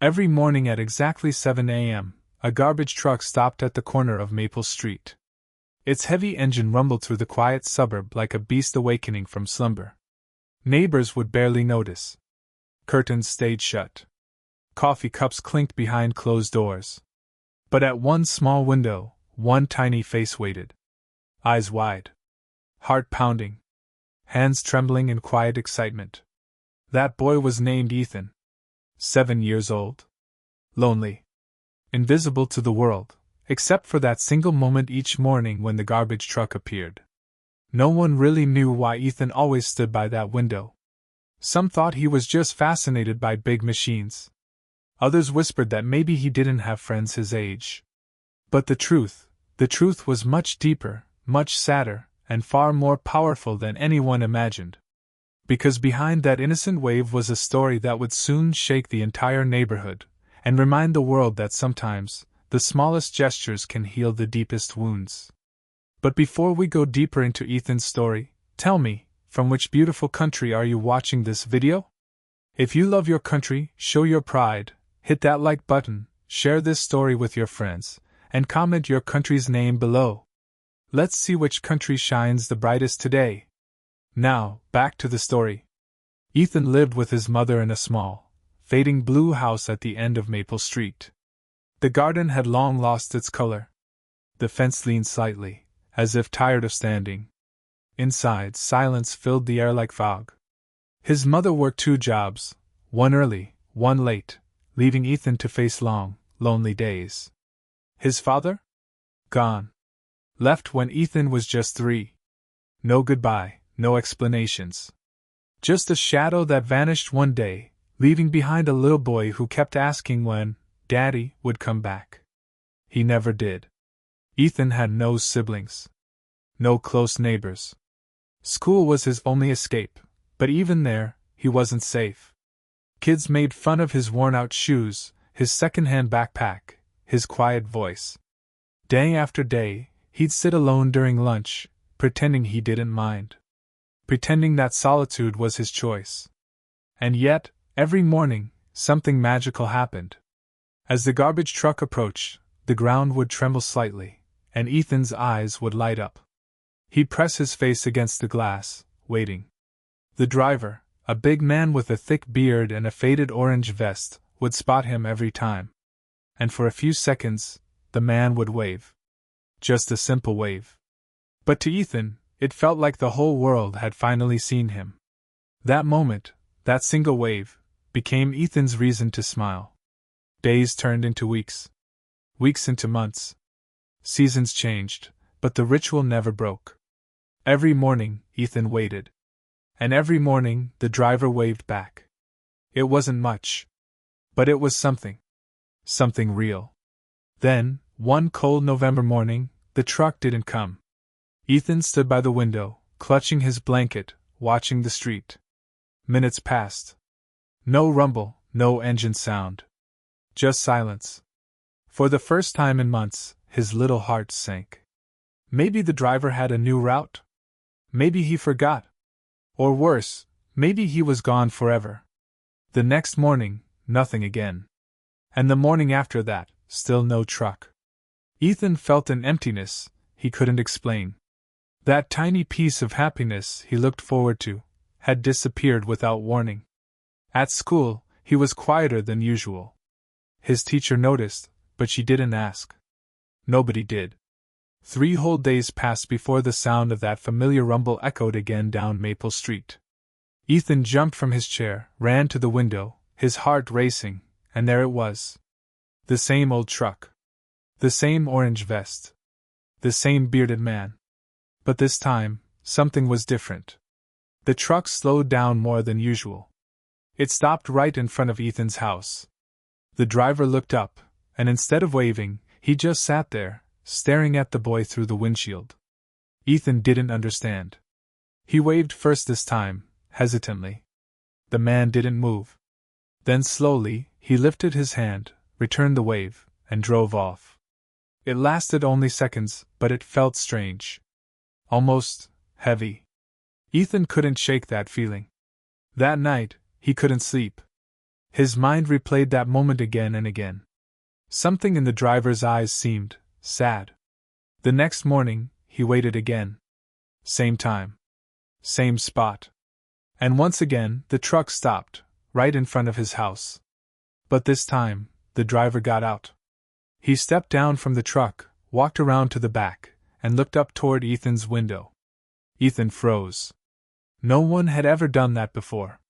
Every morning at exactly 7 a.m., a garbage truck stopped at the corner of Maple Street. Its heavy engine rumbled through the quiet suburb like a beast awakening from slumber. Neighbors would barely notice. Curtains stayed shut. Coffee cups clinked behind closed doors. But at one small window, one tiny face waited. Eyes wide. Heart pounding. Hands trembling in quiet excitement. That boy was named Ethan. 7 years old. Lonely. Invisible to the world, except for that single moment each morning when the garbage truck appeared. No one really knew why Ethan always stood by that window. Some thought he was just fascinated by big machines. Others whispered that maybe he didn't have friends his age. But the truth was much deeper, much sadder, and far more powerful than anyone imagined. Because behind that innocent wave was a story that would soon shake the entire neighborhood, and remind the world that sometimes, the smallest gestures can heal the deepest wounds. But before we go deeper into Ethan's story, tell me, from which beautiful country are you watching this video? If you love your country, show your pride, hit that like button, share this story with your friends, and comment your country's name below. Let's see which country shines the brightest today. Now, back to the story. Ethan lived with his mother in a small, fading blue house at the end of Maple Street. The garden had long lost its color. The fence leaned slightly, as if tired of standing. Inside, silence filled the air like fog. His mother worked 2 jobs, one early, one late, leaving Ethan to face long, lonely days. His father? Gone. Left when Ethan was just 3. No goodbye, no explanations. Just a shadow that vanished one day, leaving behind a little boy who kept asking when Daddy would come back. He never did. Ethan had no siblings. No close neighbors. School was his only escape, but even there, he wasn't safe. Kids made fun of his worn-out shoes, his second-hand backpack, his quiet voice. Day after day, he'd sit alone during lunch, pretending he didn't mind. Pretending that solitude was his choice. And yet, every morning, something magical happened. As the garbage truck approached, the ground would tremble slightly, and Ethan's eyes would light up. He'd press his face against the glass, waiting. The driver, a big man with a thick beard and a faded orange vest, would spot him every time. And for a few seconds, the man would wave. Just a simple wave. But to Ethan, it felt like the whole world had finally seen him. That moment, that single wave, became Ethan's reason to smile. Days turned into weeks. Weeks into months. Seasons changed, but the ritual never broke. Every morning, Ethan waited. And every morning, the driver waved back. It wasn't much. But it was something. Something real. Then, one cold November morning, the truck didn't come. Ethan stood by the window, clutching his blanket, watching the street. Minutes passed. No rumble, no engine sound. Just silence. For the first time in months, his little heart sank. Maybe the driver had a new route? Maybe he forgot. Or worse, maybe he was gone forever. The next morning, nothing again. And the morning after that, still no truck. Ethan felt an emptiness he couldn't explain. That tiny piece of happiness he looked forward to had disappeared without warning. At school, he was quieter than usual. His teacher noticed, but she didn't ask. Nobody did. 3 whole days passed before the sound of that familiar rumble echoed again down Maple Street. Ethan jumped from his chair, ran to the window, his heart racing, and there it was. The same old truck. The same orange vest. The same bearded man. But this time, something was different. The truck slowed down more than usual. It stopped right in front of Ethan's house. The driver looked up, and instead of waving, he just sat there, staring at the boy through the windshield. Ethan didn't understand. He waved first this time, hesitantly. The man didn't move. Then slowly, he lifted his hand, returned the wave, and drove off. It lasted only seconds, but it felt strange. Almost heavy. Ethan couldn't shake that feeling. That night, he couldn't sleep. His mind replayed that moment again and again. Something in the driver's eyes seemed sad. The next morning, he waited again. Same time. Same spot. And once again, the truck stopped, right in front of his house. But this time, the driver got out. He stepped down from the truck, walked around to the back, and looked up toward Ethan's window. Ethan froze. No one had ever done that before.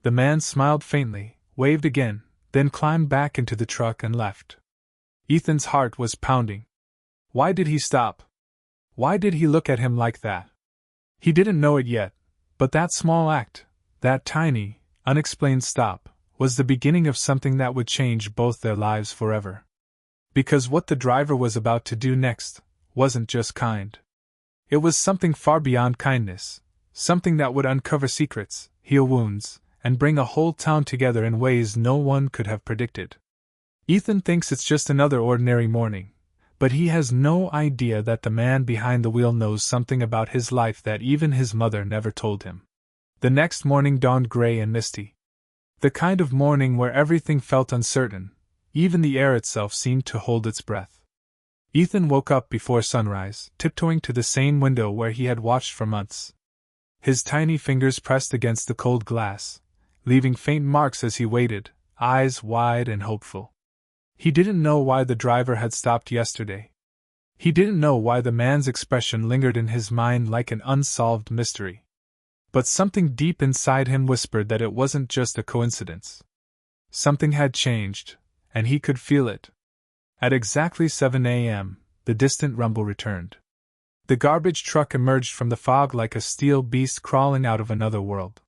The man smiled faintly, waved again, then climbed back into the truck and left. Ethan's heart was pounding. Why did he stop? Why did he look at him like that? He didn't know it yet, but that small act, that tiny, unexplained stop, was the beginning of something that would change both their lives forever. Because what the driver was about to do next wasn't just kind. It was something far beyond kindness, something that would uncover secrets, heal wounds, and bring a whole town together in ways no one could have predicted. Ethan thinks it's just another ordinary morning, but he has no idea that the man behind the wheel knows something about his life that even his mother never told him. The next morning dawned gray and misty. The kind of morning where everything felt uncertain, even the air itself seemed to hold its breath. Ethan woke up before sunrise, tiptoeing to the same window where he had watched for months. His tiny fingers pressed against the cold glass, leaving faint marks as he waited, eyes wide and hopeful. He didn't know why the driver had stopped yesterday. He didn't know why the man's expression lingered in his mind like an unsolved mystery. But something deep inside him whispered that it wasn't just a coincidence. Something had changed, and he could feel it. At exactly 7 a.m., the distant rumble returned. The garbage truck emerged from the fog like a steel beast crawling out of another world.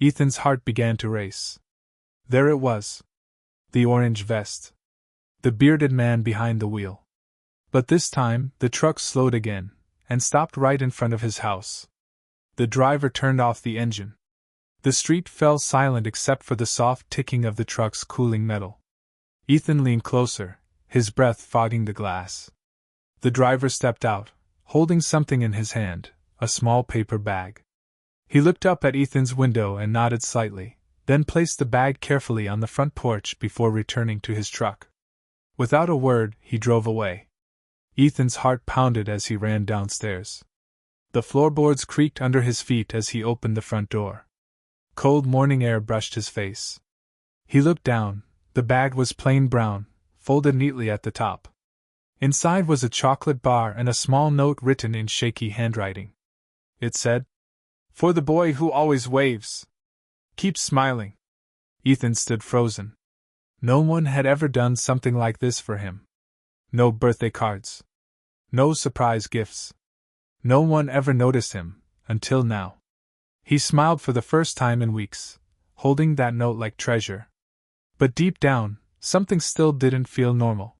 Ethan's heart began to race. There it was. The orange vest. The bearded man behind the wheel. But this time, the truck slowed again, and stopped right in front of his house. The driver turned off the engine. The street fell silent except for the soft ticking of the truck's cooling metal. Ethan leaned closer, his breath fogging the glass. The driver stepped out, holding something in his hand, a small paper bag. He looked up at Ethan's window and nodded slightly, then placed the bag carefully on the front porch before returning to his truck. Without a word, he drove away. Ethan's heart pounded as he ran downstairs. The floorboards creaked under his feet as he opened the front door. Cold morning air brushed his face. He looked down. The bag was plain brown, folded neatly at the top. Inside was a chocolate bar and a small note written in shaky handwriting. It said, "For the boy who always waves. Keep smiling." Ethan stood frozen. No one had ever done something like this for him. No birthday cards. No surprise gifts. No one ever noticed him, until now. He smiled for the first time in weeks, holding that note like treasure. But deep down, something still didn't feel normal.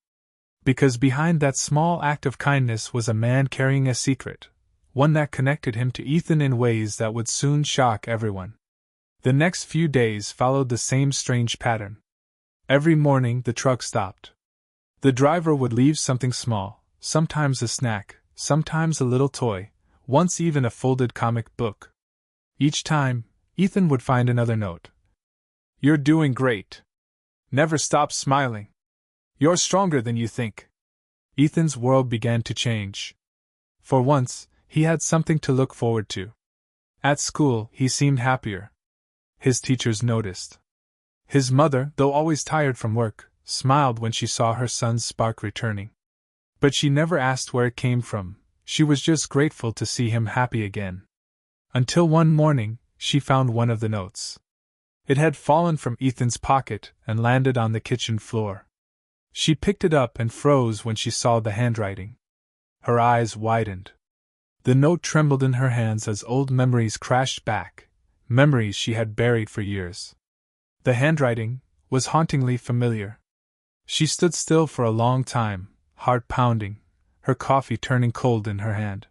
Because behind that small act of kindness was a man carrying a secret, one that connected him to Ethan in ways that would soon shock everyone. The next few days followed the same strange pattern. Every morning the truck stopped. The driver would leave something small, sometimes a snack, sometimes a little toy, once even a folded comic book. Each time, Ethan would find another note. "You're doing great. Never stop smiling. You're stronger than you think." Ethan's world began to change. For once, he had something to look forward to. At school, he seemed happier. His teachers noticed. His mother, though always tired from work, smiled when she saw her son's spark returning. But she never asked where it came from, she was just grateful to see him happy again. Until one morning, she found one of the notes. It had fallen from Ethan's pocket and landed on the kitchen floor. She picked it up and froze when she saw the handwriting. Her eyes widened. The note trembled in her hands as old memories crashed back, memories she had buried for years. The handwriting was hauntingly familiar. She stood still for a long time, heart pounding, her coffee turning cold in her hand.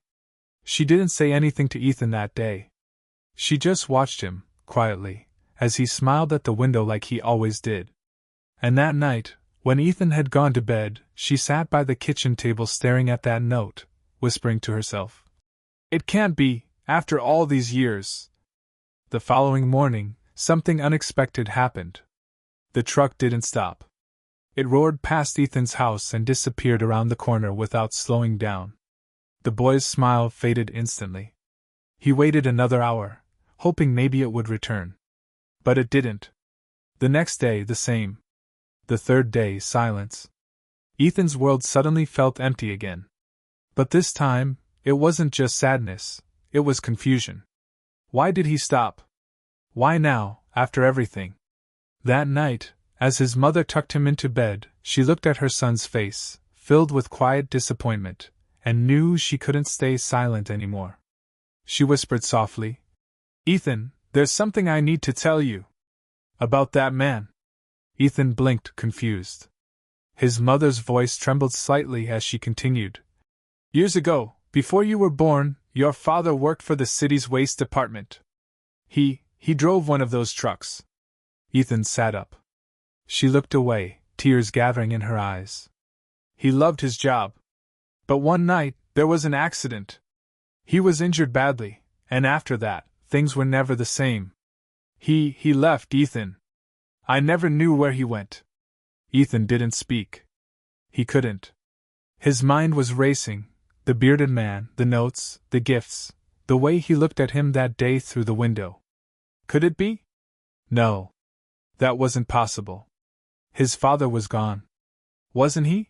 She didn't say anything to Ethan that day. She just watched him, quietly, as he smiled at the window like he always did. And that night, when Ethan had gone to bed, she sat by the kitchen table staring at that note, whispering to herself, "It can't be, after all these years." The following morning, something unexpected happened. The truck didn't stop. It roared past Ethan's house and disappeared around the corner without slowing down. The boy's smile faded instantly. He waited another hour, hoping maybe it would return. But it didn't. The next day, the same. The third day, silence. Ethan's world suddenly felt empty again. But this time, it wasn't just sadness, it was confusion. Why did he stop? Why now, after everything? That night, as his mother tucked him into bed, she looked at her son's face, filled with quiet disappointment, and knew she couldn't stay silent anymore. She whispered softly, "Ethan, there's something I need to tell you." "About that man?" Ethan blinked, confused. His mother's voice trembled slightly as she continued. "Years ago, before you were born, your father worked for the city's waste department. He drove one of those trucks." Ethan sat up. She looked away, tears gathering in her eyes. He loved his job. But one night, there was an accident. He was injured badly, and after that, things were never the same. He left, Ethan. I never knew where he went." Ethan didn't speak. He couldn't. His mind was racing, the bearded man, the notes, the gifts, the way he looked at him that day through the window. Could it be? No. That wasn't possible. His father was gone. Wasn't he?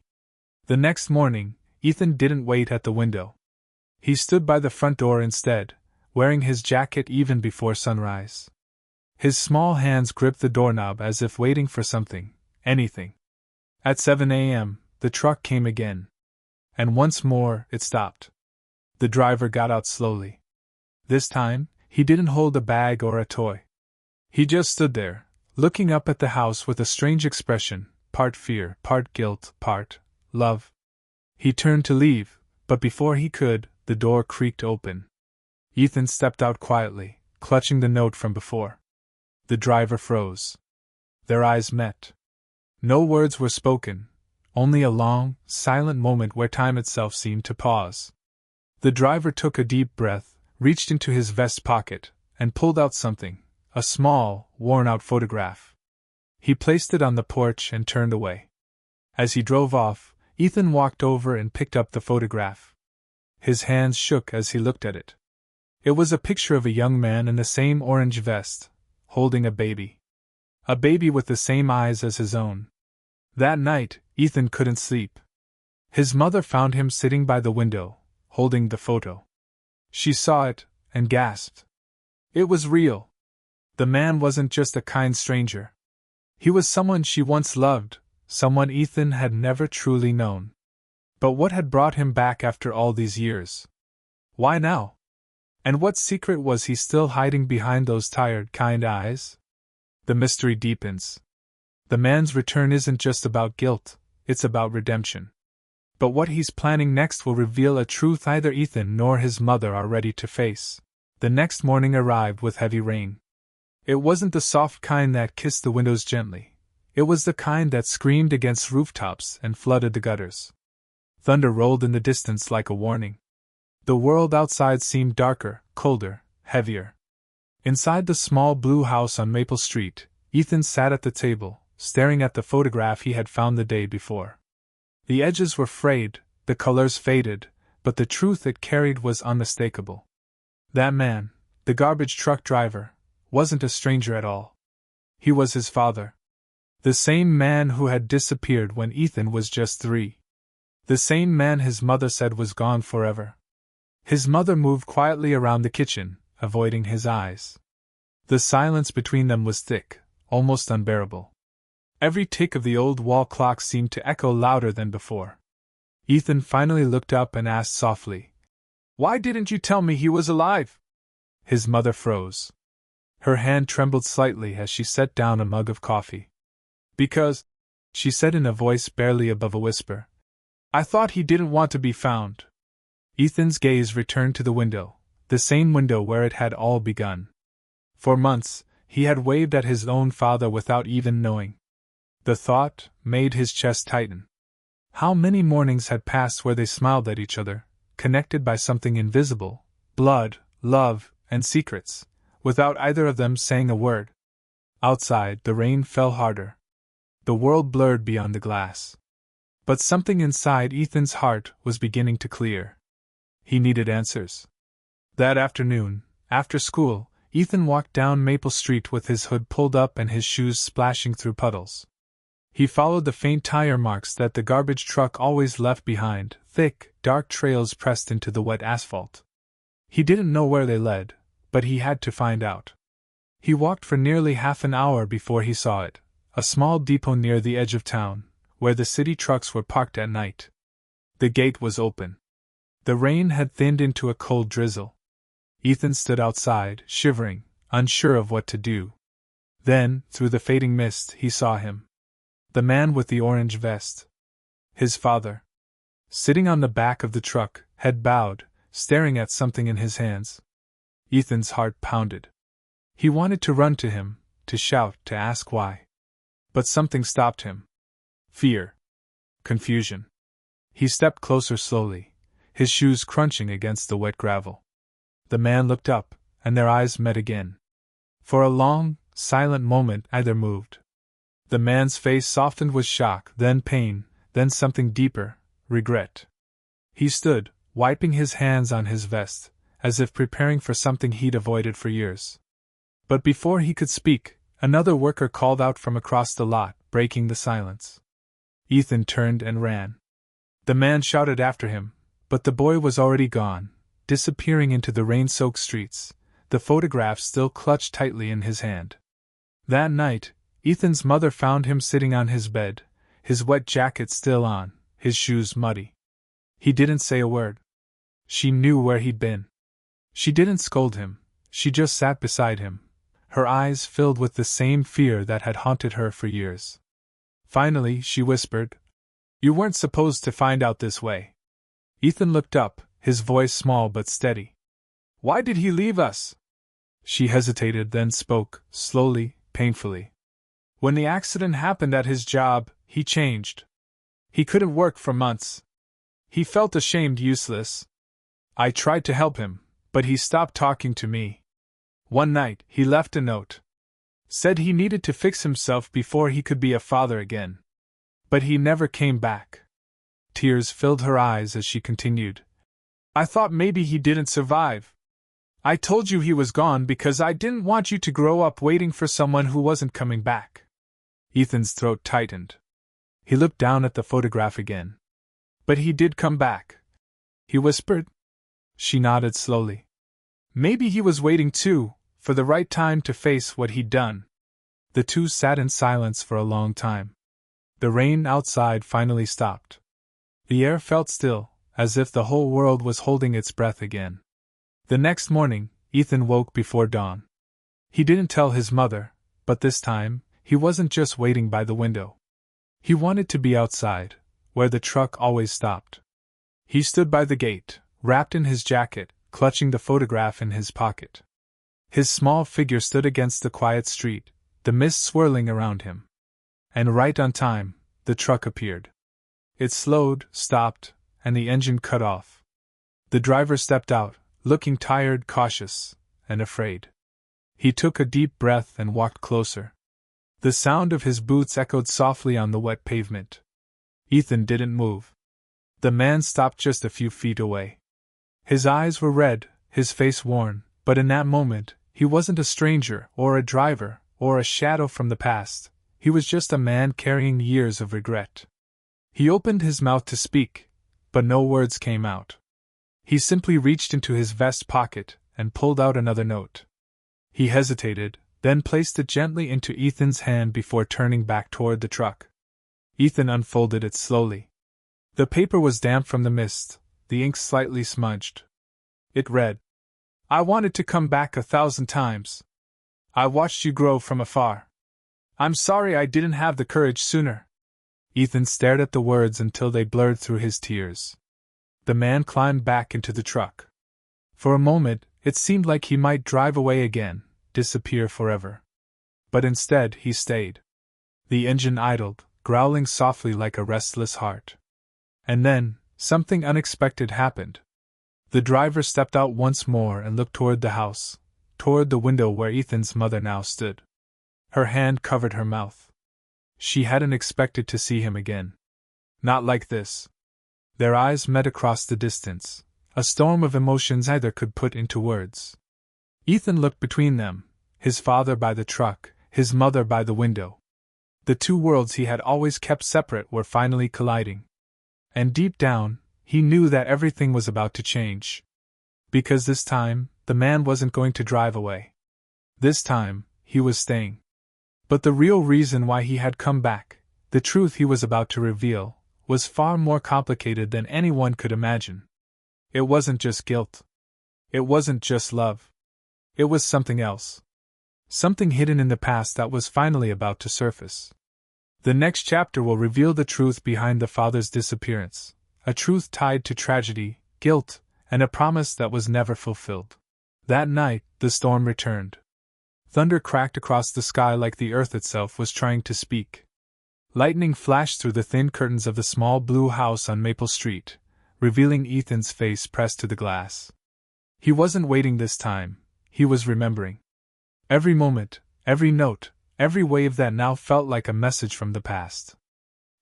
The next morning, Ethan didn't wait at the window. He stood by the front door instead, wearing his jacket even before sunrise. His small hands gripped the doorknob as if waiting for something, anything. At 7 a.m., the truck came again. And once more, it stopped. The driver got out slowly. This time, he didn't hold a bag or a toy. He just stood there, looking up at the house with a strange expression, part fear, part guilt, part love. He turned to leave, but before he could, the door creaked open. Ethan stepped out quietly, clutching the note from before. The driver froze. Their eyes met. No words were spoken, only a long, silent moment where time itself seemed to pause. The driver took a deep breath, reached into his vest pocket, and pulled out something, a small, worn-out photograph. He placed it on the porch and turned away. As he drove off, Ethan walked over and picked up the photograph. His hands shook as he looked at it. It was a picture of a young man in the same orange vest, holding a baby. A baby with the same eyes as his own. That night, Ethan couldn't sleep. His mother found him sitting by the window, holding the photo. She saw it, and gasped. It was real. The man wasn't just a kind stranger. He was someone she once loved, someone Ethan had never truly known. But what had brought him back after all these years? Why now? And what secret was he still hiding behind those tired, kind eyes? The mystery deepens. The man's return isn't just about guilt, it's about redemption. But what he's planning next will reveal a truth neither Ethan nor his mother are ready to face. The next morning arrived with heavy rain. It wasn't the soft kind that kissed the windows gently. It was the kind that screamed against rooftops and flooded the gutters. Thunder rolled in the distance like a warning. The world outside seemed darker, colder, heavier. Inside the small blue house on Maple Street, Ethan sat at the table, staring at the photograph he had found the day before. The edges were frayed, the colors faded, but the truth it carried was unmistakable. That man, the garbage truck driver, wasn't a stranger at all. He was his father. The same man who had disappeared when Ethan was just 3. The same man his mother said was gone forever. His mother moved quietly around the kitchen, avoiding his eyes. The silence between them was thick, almost unbearable. Every tick of the old wall clock seemed to echo louder than before. Ethan finally looked up and asked softly, "Why didn't you tell me he was alive?" His mother froze. Her hand trembled slightly as she set down a mug of coffee. "Because," she said in a voice barely above a whisper, "I thought he didn't want to be found." Ethan's gaze returned to the window, the same window where it had all begun. For months, he had waved at his own father without even knowing. The thought made his chest tighten. How many mornings had passed where they smiled at each other, connected by something invisible, blood, love, and secrets, without either of them saying a word. Outside, the rain fell harder. The world blurred beyond the glass. But something inside Ethan's heart was beginning to clear. He needed answers. That afternoon, after school, Ethan walked down Maple Street with his hood pulled up and his shoes splashing through puddles. He followed the faint tire marks that the garbage truck always left behind, thick, dark trails pressed into the wet asphalt. He didn't know where they led, but he had to find out. He walked for nearly half an hour before he saw it, a small depot near the edge of town, where the city trucks were parked at night. The gate was open. The rain had thinned into a cold drizzle. Ethan stood outside, shivering, unsure of what to do. Then, through the fading mist, he saw him. The man with the orange vest. His father. Sitting on the back of the truck, head bowed, staring at something in his hands. Ethan's heart pounded. He wanted to run to him, to shout, to ask why. But something stopped him. Fear. Confusion. He stepped closer slowly, his shoes crunching against the wet gravel. The man looked up, and their eyes met again. For a long, silent moment neither moved. The man's face softened with shock, then pain, then something deeper, regret. He stood, wiping his hands on his vest, as if preparing for something he'd avoided for years. But before he could speak, another worker called out from across the lot, breaking the silence. Ethan turned and ran. The man shouted after him, but the boy was already gone, disappearing into the rain-soaked streets, the photograph still clutched tightly in his hand. That night, Ethan's mother found him sitting on his bed, his wet jacket still on, his shoes muddy. He didn't say a word. She knew where he'd been. She didn't scold him, she just sat beside him, her eyes filled with the same fear that had haunted her for years. Finally, she whispered, "You weren't supposed to find out this way." Ethan looked up, his voice small but steady. "Why did he leave us?" She hesitated, then spoke, slowly, painfully. "When the accident happened at his job, he changed. He couldn't work for months. He felt ashamed, useless. I tried to help him, but he stopped talking to me. One night, he left a note. Said he needed to fix himself before he could be a father again. But he never came back." Tears filled her eyes as she continued. "I thought maybe he didn't survive. I told you he was gone because I didn't want you to grow up waiting for someone who wasn't coming back." Ethan's throat tightened. He looked down at the photograph again. "But he did come back," he whispered. She nodded slowly. "Maybe he was waiting too, for the right time to face what he'd done." The two sat in silence for a long time. The rain outside finally stopped. The air felt still, as if the whole world was holding its breath again. The next morning, Ethan woke before dawn. He didn't tell his mother, but this time, he wasn't just waiting by the window. He wanted to be outside, where the truck always stopped. He stood by the gate, wrapped in his jacket, clutching the photograph in his pocket. His small figure stood against the quiet street, the mist swirling around him. And right on time, the truck appeared. It slowed, stopped, and the engine cut off. The driver stepped out, looking tired, cautious, and afraid. He took a deep breath and walked closer. The sound of his boots echoed softly on the wet pavement. Ethan didn't move. The man stopped just a few feet away. His eyes were red, his face worn, but in that moment, he wasn't a stranger, or a driver, or a shadow from the past. He was just a man carrying years of regret. He opened his mouth to speak, but no words came out. He simply reached into his vest pocket and pulled out another note. He hesitated, then placed it gently into Ethan's hand before turning back toward the truck. Ethan unfolded it slowly. The paper was damp from the mist, the ink slightly smudged. It read, "I wanted to come back 1,000 times. I watched you grow from afar. I'm sorry I didn't have the courage sooner." Ethan stared at the words until they blurred through his tears. The man climbed back into the truck. For a moment, it seemed like he might drive away again, disappear forever. But instead, he stayed. The engine idled, growling softly like a restless heart. And then, something unexpected happened. The driver stepped out once more and looked toward the house, toward the window where Ethan's mother now stood. Her hand covered her mouth. She hadn't expected to see him again. Not like this. Their eyes met across the distance, a storm of emotions neither could put into words. Ethan looked between them, his father by the truck, his mother by the window. The two worlds he had always kept separate were finally colliding. And deep down, he knew that everything was about to change. Because this time, the man wasn't going to drive away. This time, he was staying. But the real reason why he had come back, the truth he was about to reveal, was far more complicated than anyone could imagine. It wasn't just guilt. It wasn't just love. It was something else. Something hidden in the past that was finally about to surface. The next chapter will reveal the truth behind the father's disappearance, a truth tied to tragedy, guilt, and a promise that was never fulfilled. That night, the storm returned. Thunder cracked across the sky like the earth itself was trying to speak. Lightning flashed through the thin curtains of the small blue house on Maple Street, revealing Ethan's face pressed to the glass. He wasn't waiting this time, he was remembering. Every moment, every note, every wave that now felt like a message from the past.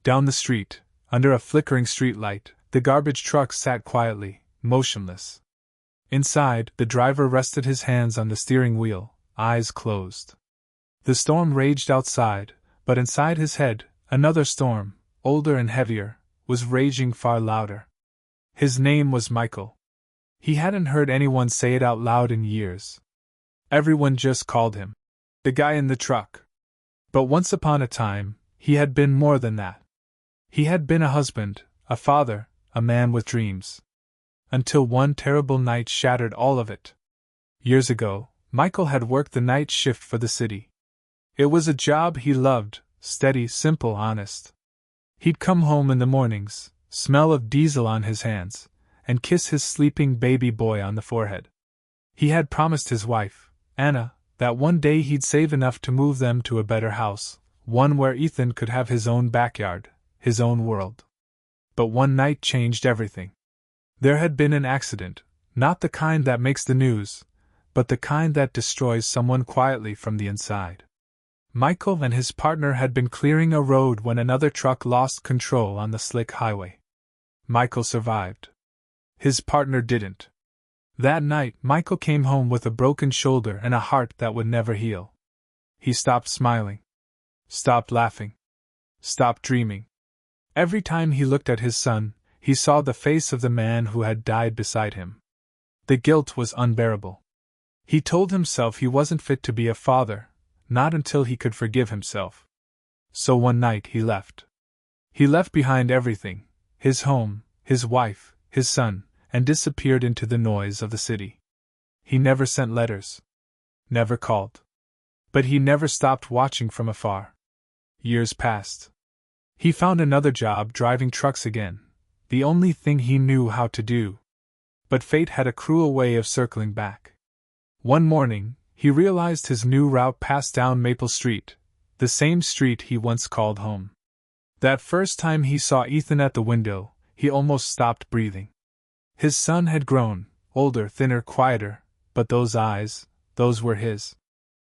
Down the street, under a flickering streetlight, the garbage truck sat quietly, motionless. Inside, the driver rested his hands on the steering wheel, eyes closed. The storm raged outside, but inside his head, another storm, older and heavier, was raging far louder. His name was Michael. He hadn't heard anyone say it out loud in years. Everyone just called him the guy in the truck. But once upon a time, he had been more than that. He had been a husband, a father, a man with dreams. Until one terrible night shattered all of it. Years ago, Michael had worked the night shift for the city. It was a job he loved, steady, simple, honest. He'd come home in the mornings, smell of diesel on his hands, and kiss his sleeping baby boy on the forehead. He had promised his wife, Anna, that one day he'd save enough to move them to a better house, one where Ethan could have his own backyard, his own world. But one night changed everything. There had been an accident, not the kind that makes the news, but the kind that destroys someone quietly from the inside. Michael and his partner had been clearing a road when another truck lost control on the slick highway. Michael survived. His partner didn't. That night, Michael came home with a broken shoulder and a heart that would never heal. He stopped smiling. Stopped laughing. Stopped dreaming. Every time he looked at his son, he saw the face of the man who had died beside him. The guilt was unbearable. He told himself he wasn't fit to be a father, not until he could forgive himself. So one night he left. He left behind everything, his home, his wife, his son, and disappeared into the noise of the city. He never sent letters. Never called. But he never stopped watching from afar. Years passed. He found another job driving trucks again, the only thing he knew how to do. But fate had a cruel way of circling back. One morning, he realized his new route passed down Maple Street, the same street he once called home. That first time he saw Ethan at the window, he almost stopped breathing. His son had grown, older, thinner, quieter, but those eyes, those were his.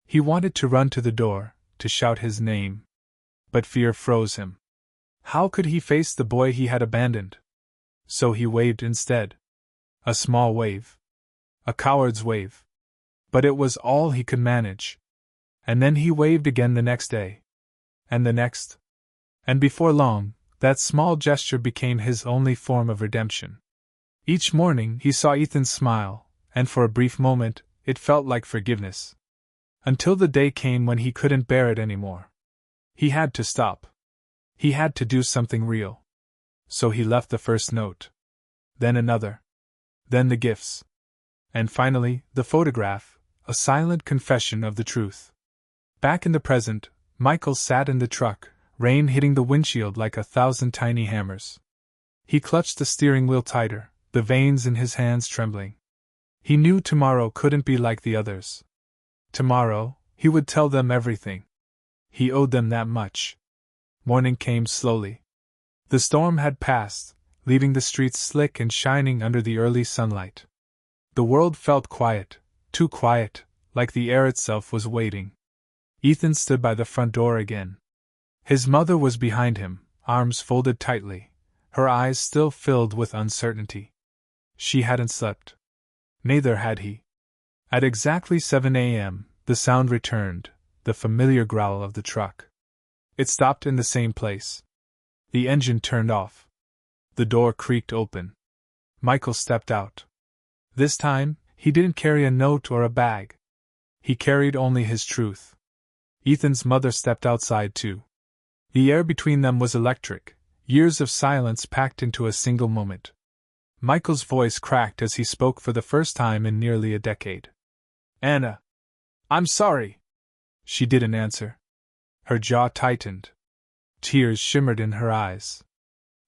He wanted to run to the door, to shout his name. But fear froze him. How could he face the boy he had abandoned? So he waved instead. A small wave. A coward's wave. But it was all he could manage. And then he waved again the next day. And the next. And before long, that small gesture became his only form of redemption. Each morning he saw Ethan smile, and for a brief moment, it felt like forgiveness. Until the day came when he couldn't bear it anymore. He had to stop. He had to do something real. So he left the first note. Then another. Then the gifts. And finally, the photograph, a silent confession of the truth. Back in the present, Michael sat in the truck, rain hitting the windshield like 1,000 tiny hammers. He clutched the steering wheel tighter, the veins in his hands trembling. He knew tomorrow couldn't be like the others. Tomorrow, he would tell them everything. He owed them that much. Morning came slowly. The storm had passed, leaving the streets slick and shining under the early sunlight. The world felt quiet, too quiet, like the air itself was waiting. Ethan stood by the front door again. His mother was behind him, arms folded tightly, her eyes still filled with uncertainty. She hadn't slept. Neither had he. At exactly 7 a.m., the sound returned, the familiar growl of the truck. It stopped in the same place. The engine turned off. The door creaked open. Michael stepped out. This time, he didn't carry a note or a bag. He carried only his truth. Ethan's mother stepped outside too. The air between them was electric, years of silence packed into a single moment. Michael's voice cracked as he spoke for the first time in nearly a decade. "Anna. I'm sorry." She didn't answer. Her jaw tightened. Tears shimmered in her eyes.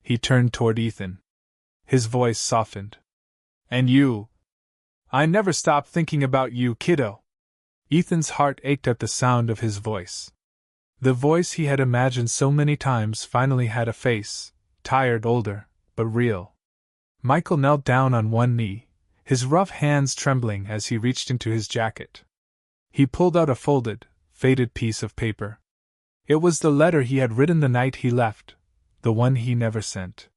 He turned toward Ethan. His voice softened. "And you? I never stopped thinking about you, kiddo." Ethan's heart ached at the sound of his voice. The voice he had imagined so many times finally had a face, tired, older, but real. Michael knelt down on one knee, his rough hands trembling as he reached into his jacket. He pulled out a folded, faded piece of paper. It was the letter he had written the night he left, the one he never sent.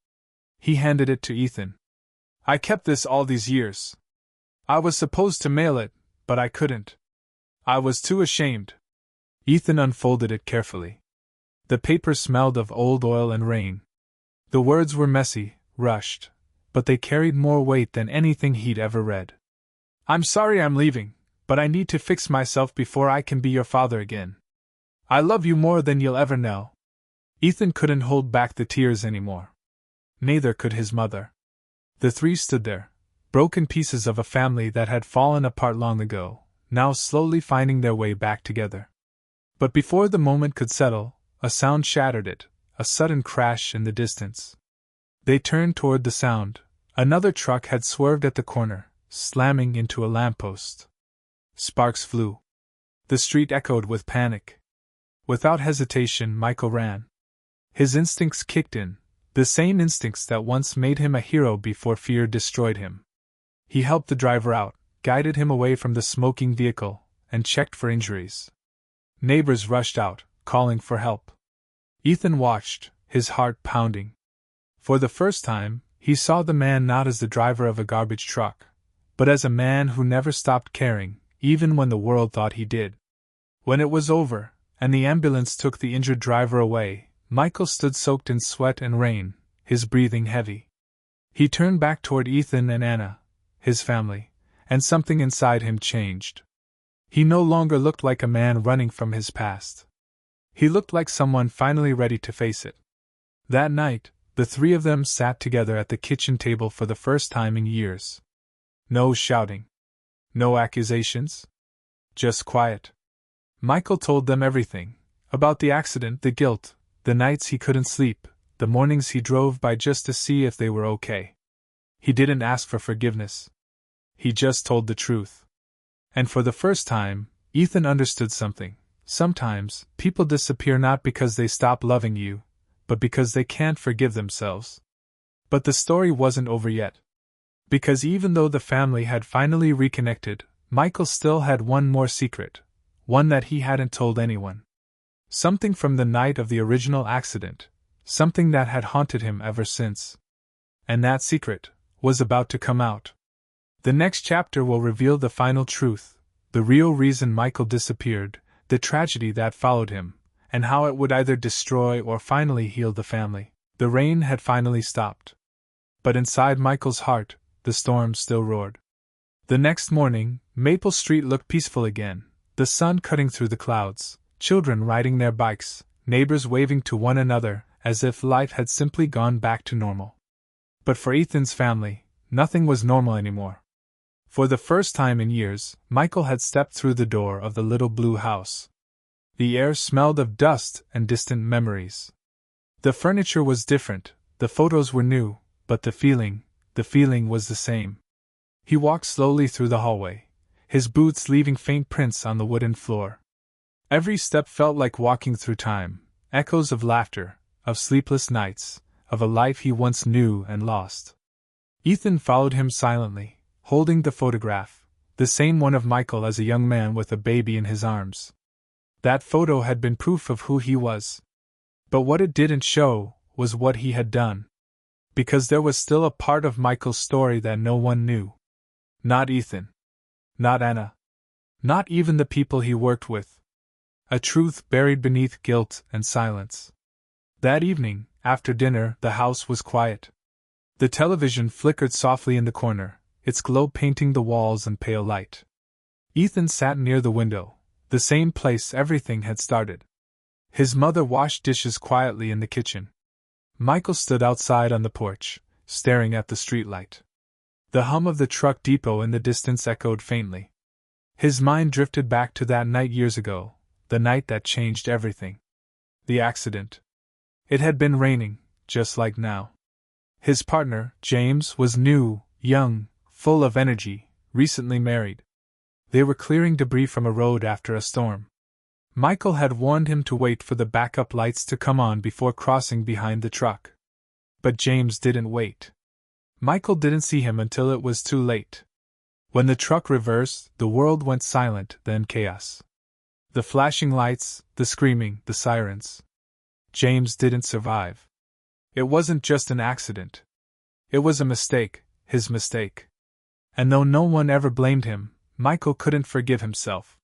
He handed it to Ethan. "I kept this all these years. I was supposed to mail it, but I couldn't. I was too ashamed." Ethan unfolded it carefully. The paper smelled of old oil and rain. The words were messy, rushed, but they carried more weight than anything he'd ever read. "I'm sorry I'm leaving, but I need to fix myself before I can be your father again. I love you more than you'll ever know." Ethan couldn't hold back the tears anymore. Neither could his mother. The three stood there, broken pieces of a family that had fallen apart long ago, now slowly finding their way back together. But before the moment could settle, a sound shattered it, a sudden crash in the distance. They turned toward the sound. Another truck had swerved at the corner, slamming into a lamppost. Sparks flew. The street echoed with panic. Without hesitation, Michael ran. His instincts kicked in, the same instincts that once made him a hero before fear destroyed him. He helped the driver out, guided him away from the smoking vehicle, and checked for injuries. Neighbors rushed out, calling for help. Ethan watched, his heart pounding. For the first time, he saw the man not as the driver of a garbage truck, but as a man who never stopped caring, even when the world thought he did. When it was over, and the ambulance took the injured driver away, Michael stood soaked in sweat and rain, his breathing heavy. He turned back toward Ethan and Anna, his family, and something inside him changed. He no longer looked like a man running from his past. He looked like someone finally ready to face it. That night, the three of them sat together at the kitchen table for the first time in years. No shouting. No accusations. Just quiet. Michael told them everything, about the accident, the guilt, the nights he couldn't sleep, the mornings he drove by just to see if they were okay. He didn't ask for forgiveness. He just told the truth. And for the first time, Ethan understood something. Sometimes, people disappear not because they stop loving you, but because they can't forgive themselves. But the story wasn't over yet. Because even though the family had finally reconnected, Michael still had one more secret, one that he hadn't told anyone. Something from the night of the original accident, something that had haunted him ever since. And that secret was about to come out. The next chapter will reveal the final truth, the real reason Michael disappeared, the tragedy that followed him, and how it would either destroy or finally heal the family. The rain had finally stopped. But inside Michael's heart, the storm still roared. The next morning, Maple Street looked peaceful again, the sun cutting through the clouds, children riding their bikes, neighbors waving to one another, as if life had simply gone back to normal. But for Ethan's family, nothing was normal anymore. For the first time in years, Michael had stepped through the door of the little blue house. The air smelled of dust and distant memories. The furniture was different, the photos were new, but the feeling was the same. He walked slowly through the hallway, his boots leaving faint prints on the wooden floor. Every step felt like walking through time, echoes of laughter, of sleepless nights, of a life he once knew and lost. Ethan followed him silently, holding the photograph, the same one of Michael as a young man with a baby in his arms. That photo had been proof of who he was. But what it didn't show was what he had done. Because there was still a part of Michael's story that no one knew. Not Ethan. Not Anna. Not even the people he worked with. A truth buried beneath guilt and silence. That evening, after dinner, the house was quiet. The television flickered softly in the corner, its glow painting the walls in pale light. Ethan sat near the window, the same place everything had started. His mother washed dishes quietly in the kitchen. Michael stood outside on the porch, staring at the streetlight. The hum of the truck depot in the distance echoed faintly. His mind drifted back to that night years ago, the night that changed everything. The accident. It had been raining, just like now. His partner, James, was new, young, full of energy, recently married. They were clearing debris from a road after a storm. Michael had warned him to wait for the backup lights to come on before crossing behind the truck. But James didn't wait. Michael didn't see him until it was too late. When the truck reversed, the world went silent, then chaos. The flashing lights, the screaming, the sirens. James didn't survive. It wasn't just an accident. It was a mistake, his mistake. And though no one ever blamed him, Michael couldn't forgive himself.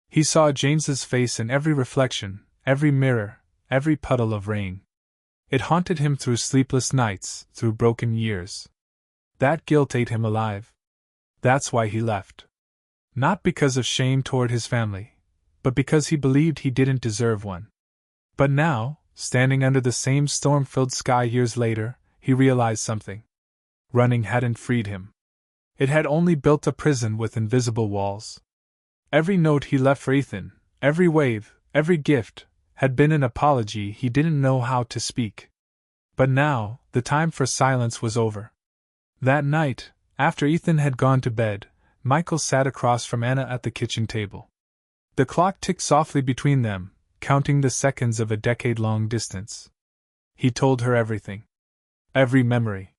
He saw James's face in every reflection, every mirror, every puddle of rain. It haunted him through sleepless nights, through broken years. That guilt ate him alive. That's why he left. Not because of shame toward his family, but because he believed he didn't deserve one. But now, standing under the same storm-filled sky years later, he realized something. Running hadn't freed him. It had only built a prison with invisible walls. Every note he left for Ethan, every wave, every gift, had been an apology he didn't know how to speak. But now, the time for silence was over. That night, after Ethan had gone to bed, Michael sat across from Anna at the kitchen table. The clock ticked softly between them, counting the seconds of a decade-long distance. He told her everything. Every memory.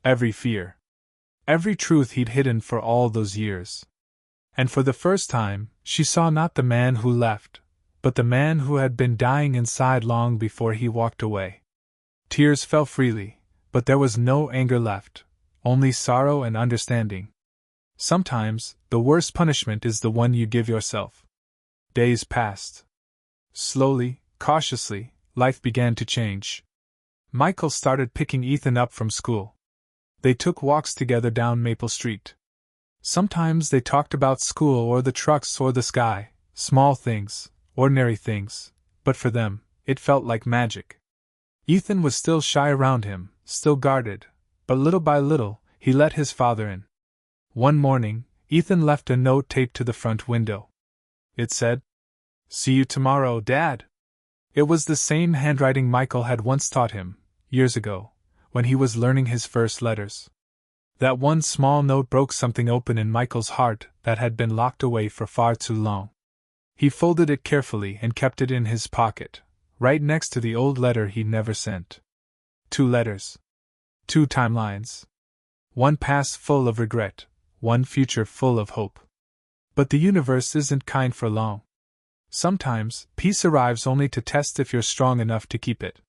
Every fear. Every truth he'd hidden for all those years. And for the first time, she saw not the man who left, but the man who had been dying inside long before he walked away. Tears fell freely, but there was no anger left, only sorrow and understanding. Sometimes, the worst punishment is the one you give yourself. Days passed. Slowly, cautiously, life began to change. Michael started picking Ethan up from school. They took walks together down Maple Street. Sometimes they talked about school or the trucks or the sky, small things, ordinary things, but for them, it felt like magic. Ethan was still shy around him, still guarded, but little by little, he let his father in. One morning, Ethan left a note taped to the front window. It said, "See you tomorrow, Dad." It was the same handwriting Michael had once taught him, years ago, when he was learning his first letters. That one small note broke something open in Michael's heart that had been locked away for far too long. He folded it carefully and kept it in his pocket, right next to the old letter he'd never sent. 2 letters. 2 timelines. One past full of regret, one future full of hope. But the universe isn't kind for long. Sometimes, peace arrives only to test if you're strong enough to keep it.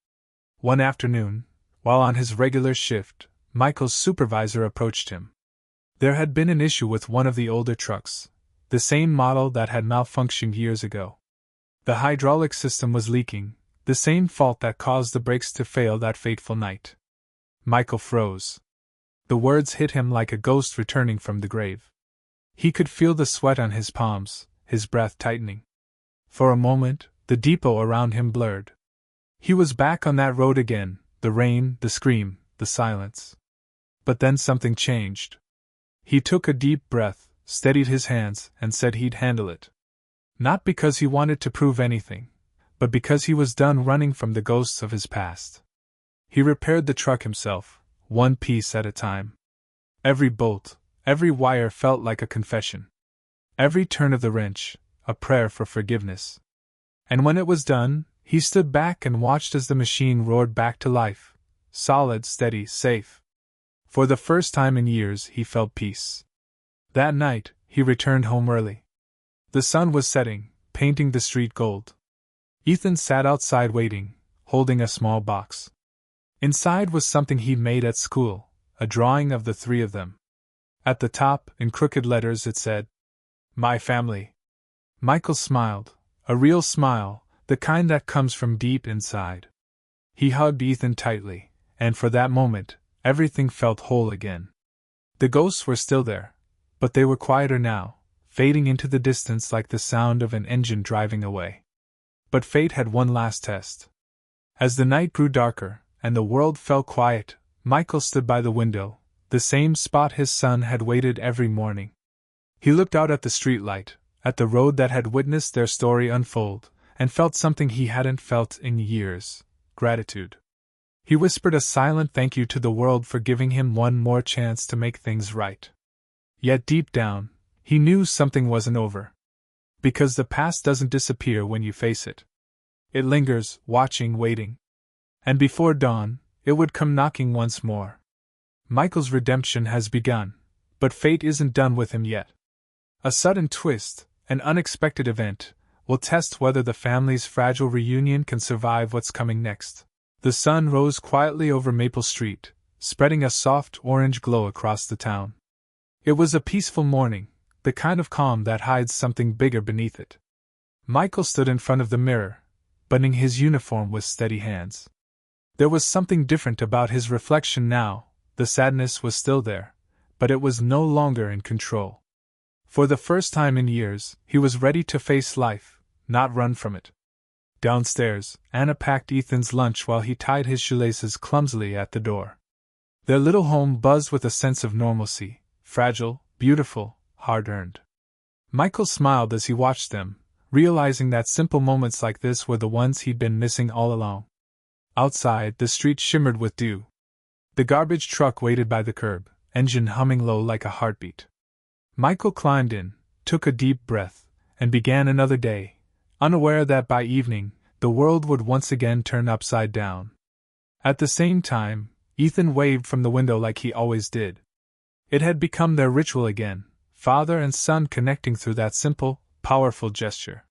One afternoon, while on his regular shift, Michael's supervisor approached him. There had been an issue with one of the older trucks, the same model that had malfunctioned years ago. The hydraulic system was leaking, the same fault that caused the brakes to fail that fateful night. Michael froze. The words hit him like a ghost returning from the grave. He could feel the sweat on his palms, his breath tightening. For a moment, the depot around him blurred. He was back on that road again, the rain, the scream, the silence. But then something changed. He took a deep breath, steadied his hands, and said he'd handle it. Not because he wanted to prove anything, but because he was done running from the ghosts of his past. He repaired the truck himself, one piece at a time. Every bolt, every wire felt like a confession. Every turn of the wrench, a prayer for forgiveness. And when it was done, he stood back and watched as the machine roared back to life. Solid, steady, safe. For the first time in years, he felt peace. That night, he returned home early. The sun was setting, painting the street gold. Ethan sat outside waiting, holding a small box. Inside was something he'd made at school, a drawing of the three of them. At the top, in crooked letters, it said, "My family." Michael smiled, a real smile, the kind that comes from deep inside. He hugged Ethan tightly, and for that moment, everything felt whole again. The ghosts were still there, but they were quieter now, fading into the distance like the sound of an engine driving away. But fate had one last test. As the night grew darker, and the world fell quiet, Michael stood by the window, the same spot his son had waited every morning. He looked out at the streetlight, at the road that had witnessed their story unfold, and felt something he hadn't felt in years: gratitude. He whispered a silent thank you to the world for giving him one more chance to make things right. Yet deep down, he knew something wasn't over. Because the past doesn't disappear when you face it. It lingers, watching, waiting. And before dawn, it would come knocking once more. Michael's redemption has begun, but fate isn't done with him yet. A sudden twist, an unexpected event, will test whether the family's fragile reunion can survive what's coming next. The sun rose quietly over Maple Street, spreading a soft orange glow across the town. It was a peaceful morning, the kind of calm that hides something bigger beneath it. Michael stood in front of the mirror, buttoning his uniform with steady hands. There was something different about his reflection now. The sadness was still there, but it was no longer in control. For the first time in years, he was ready to face life, not run from it. Downstairs, Anna packed Ethan's lunch while he tied his shoelaces clumsily at the door. Their little home buzzed with a sense of normalcy, fragile, beautiful, hard-earned. Michael smiled as he watched them, realizing that simple moments like this were the ones he'd been missing all along. Outside, the street shimmered with dew. The garbage truck waited by the curb, engine humming low like a heartbeat. Michael climbed in, took a deep breath, and began another day, unaware that by evening, the world would once again turn upside down. At the same time, Ethan waved from the window like he always did. It had become their ritual again, father and son connecting through that simple, powerful gesture.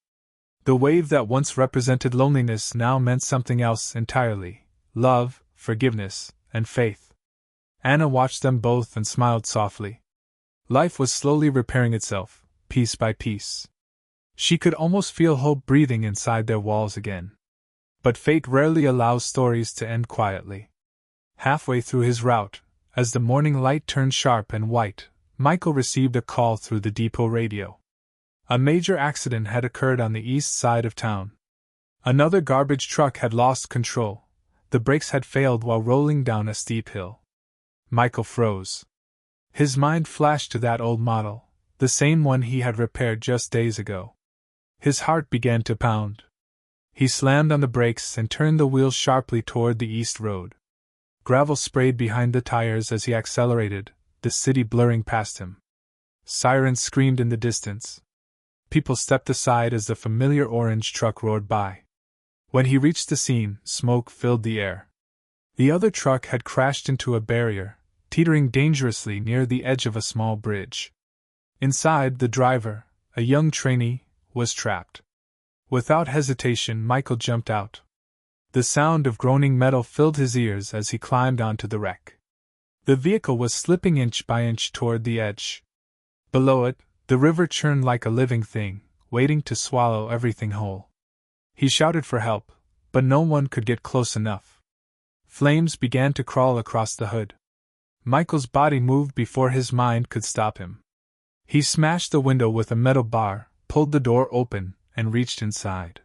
The wave that once represented loneliness now meant something else entirely: love, forgiveness, and faith. Anna watched them both and smiled softly. Life was slowly repairing itself, piece by piece. She could almost feel hope breathing inside their walls again. But fate rarely allows stories to end quietly. Halfway through his route, as the morning light turned sharp and white, Michael received a call through the depot radio. A major accident had occurred on the east side of town. Another garbage truck had lost control. The brakes had failed while rolling down a steep hill. Michael froze. His mind flashed to that old model, the same one he had repaired just days ago. His heart began to pound. He slammed on the brakes and turned the wheel sharply toward the east road. Gravel sprayed behind the tires as he accelerated, the city blurring past him. Sirens screamed in the distance. People stepped aside as the familiar orange truck roared by. When he reached the scene, smoke filled the air. The other truck had crashed into a barrier, teetering dangerously near the edge of a small bridge. Inside, the driver, a young trainee, was trapped. Without hesitation, Michael jumped out. The sound of groaning metal filled his ears as he climbed onto the wreck. The vehicle was slipping inch by inch toward the edge. Below it, the river churned like a living thing, waiting to swallow everything whole. He shouted for help, but no one could get close enough. Flames began to crawl across the hood. Michael's body moved before his mind could stop him. He smashed the window with a metal bar, pulled the door open, and reached inside.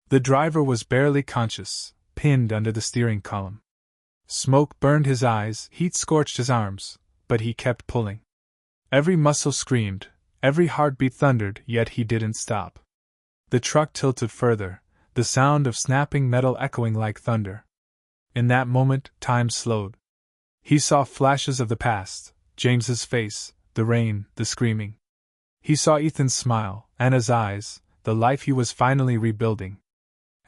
The driver was barely conscious, pinned under the steering column. Smoke burned his eyes, heat scorched his arms, but he kept pulling. Every muscle screamed, every heartbeat thundered, yet he didn't stop. The truck tilted further, the sound of snapping metal echoing like thunder. In that moment, time slowed. He saw flashes of the past, James's face, the rain, the screaming. He saw Ethan's smile, Anna's eyes, the life he was finally rebuilding.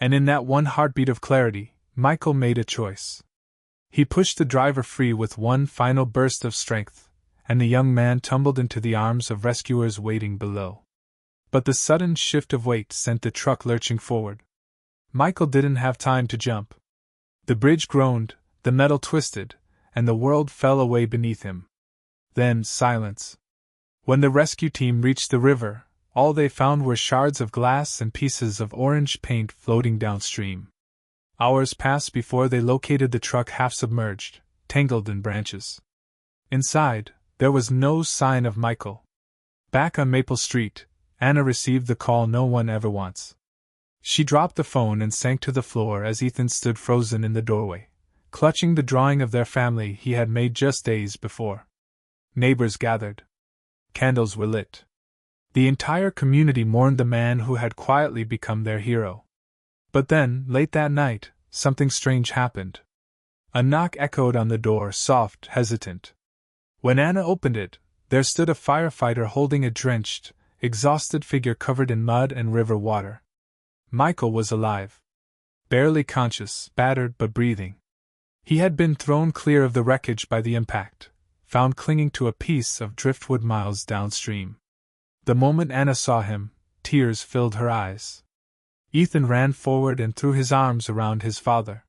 And in that one heartbeat of clarity, Michael made a choice. He pushed the driver free with one final burst of strength, and the young man tumbled into the arms of rescuers waiting below. But the sudden shift of weight sent the truck lurching forward. Michael didn't have time to jump. The bridge groaned, the metal twisted, and the world fell away beneath him. Then silence. When the rescue team reached the river, all they found were shards of glass and pieces of orange paint floating downstream. Hours passed before they located the truck half submerged, tangled in branches. Inside, there was no sign of Michael. Back on Maple Street, Anna received the call no one ever wants. She dropped the phone and sank to the floor as Ethan stood frozen in the doorway, clutching the drawing of their family he had made just days before. Neighbors gathered. Candles were lit. The entire community mourned the man who had quietly become their hero. But then, late that night, something strange happened. A knock echoed on the door, soft, hesitant. When Anna opened it, there stood a firefighter holding a drenched, exhausted figure covered in mud and river water. Michael was alive. Barely conscious, battered but breathing. He had been thrown clear of the wreckage by the impact, found clinging to a piece of driftwood miles downstream. The moment Anna saw him, tears filled her eyes. Ethan ran forward and threw his arms around his father.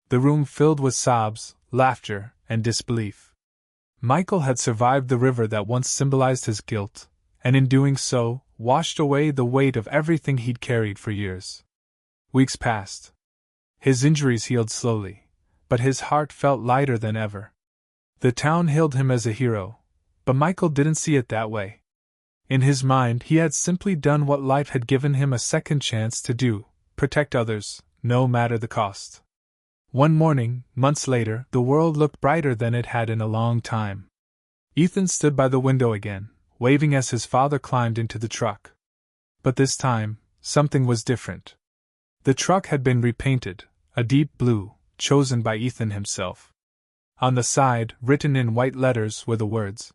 The room filled with sobs, laughter, and disbelief. Michael had survived the river that once symbolized his guilt, and in doing so, washed away the weight of everything he'd carried for years. Weeks passed. His injuries healed slowly, but his heart felt lighter than ever. The town hailed him as a hero, but Michael didn't see it that way. In his mind, he had simply done what life had given him a second chance to do: protect others, no matter the cost. One morning, months later, the world looked brighter than it had in a long time. Ethan stood by the window again, waving as his father climbed into the truck. But this time, something was different. The truck had been repainted, a deep blue, chosen by Ethan himself. On the side, written in white letters, were the words,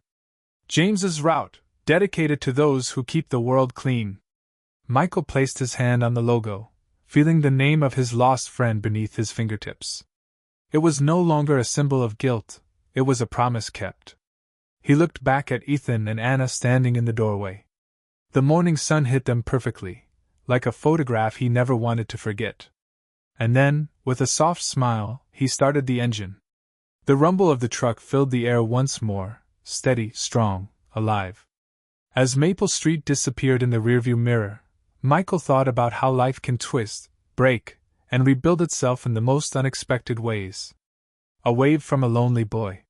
"James's Route, dedicated to those who keep the world clean." Michael placed his hand on the logo, feeling the name of his lost friend beneath his fingertips. It was no longer a symbol of guilt, it was a promise kept. He looked back at Ethan and Anna standing in the doorway. The morning sun hit them perfectly, like a photograph he never wanted to forget. And then, with a soft smile, he started the engine. The rumble of the truck filled the air once more, steady, strong, alive. As Maple Street disappeared in the rearview mirror, Michael thought about how life can twist, break, and rebuild itself in the most unexpected ways. A wave from a lonely boy.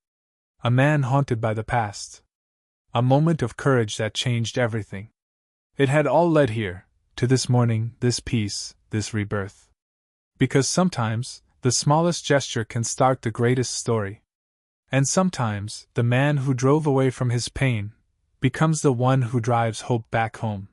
A man haunted by the past. A moment of courage that changed everything. It had all led here, to this morning, this peace, this rebirth. Because sometimes, the smallest gesture can start the greatest story. And sometimes, the man who drove away from his pain becomes the one who drives hope back home.